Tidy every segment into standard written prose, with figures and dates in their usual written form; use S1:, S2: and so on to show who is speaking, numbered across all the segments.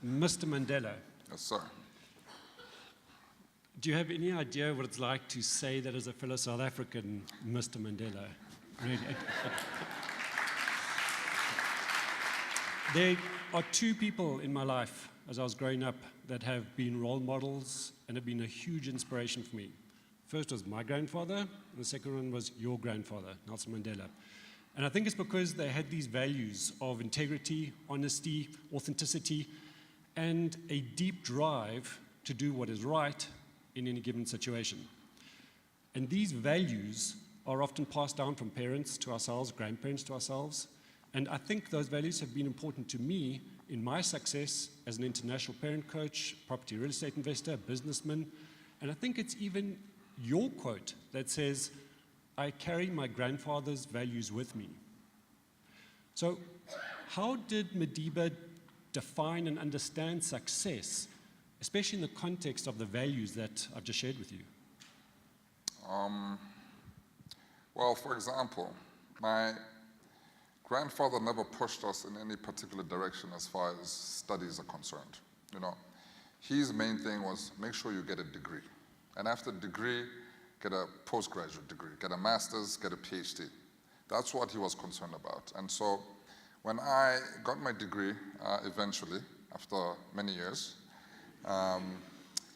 S1: Mr. Mandela,
S2: Yes, sir.
S1: do you have any idea what it's like to say that as a fellow South African, Mr. Mandela? Really? There are two people in my life as I was growing up that have been role models and have been a huge inspiration for me. First was my grandfather, and the second one was your grandfather, Nelson Mandela. And I think it's because they had these values of integrity, honesty, authenticity, and a deep drive to do what is right in any given situation. And these values are often passed down from parents to ourselves, grandparents to ourselves. And I think those values have been important to me in my success as an international parent coach, property real estate investor, businessman. And I think it's even your quote that says, I carry my grandfather's values with me. So how did Madiba define and understand success, especially in the context of the values that I've just shared with you?
S2: Well, for example, my grandfather never pushed us in any particular direction as far as studies are concerned. You know, his main thing was make sure you get a degree. And after a degree, get a postgraduate degree, get a master's, get a PhD. That's what he was concerned about. And so when I got my degree eventually, after many years,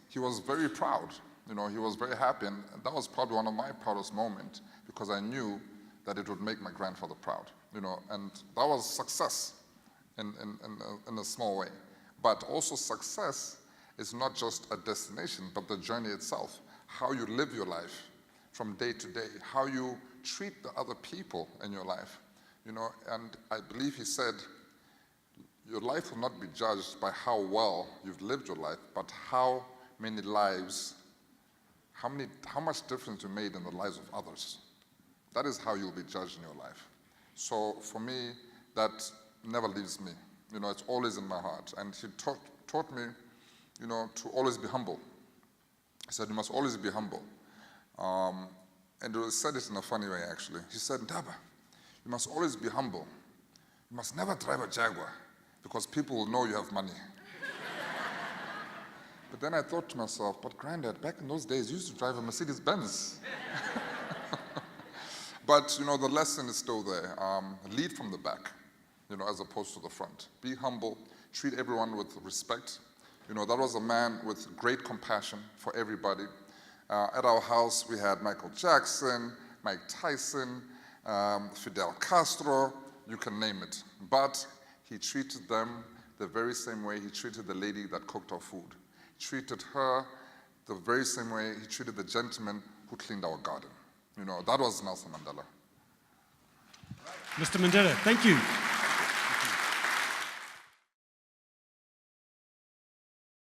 S2: he was very proud. You know, he was very happy, and that was probably one of my proudest moments because I knew that it would make my grandfather proud. You know, and that was success in a small way. But also success is not just a destination, but the journey itself. How you live your life from day to day, how you treat the other people in your life. You know, and I believe he said, your life will not be judged by how well you've lived your life, but how many lives, how much difference you made in the lives of others. That is how you'll be judged in your life. So for me, that never leaves me. You know, it's always in my heart. And he taught me, you know, to always be humble. He said, you must always be humble. And he said it in a funny way, actually. He said, Ndaba, you must always be humble. You must never drive a Jaguar because people will know you have money. But then I thought to myself, but Granddad, back in those days, you used to drive a Mercedes-Benz. But, you know, the lesson is still there. Lead from the back, you know, as opposed to the front. Be humble. Treat everyone with respect. You know, that was a man with great compassion for everybody. At our house, we had Michael Jackson, Mike Tyson, Fidel Castro, you can name it. But he treated them the very same way he treated the lady that cooked our food. He treated her the very same way he treated the gentleman who cleaned our garden. You know, that was Nelson Mandela.
S1: Mr. Mandela, thank you.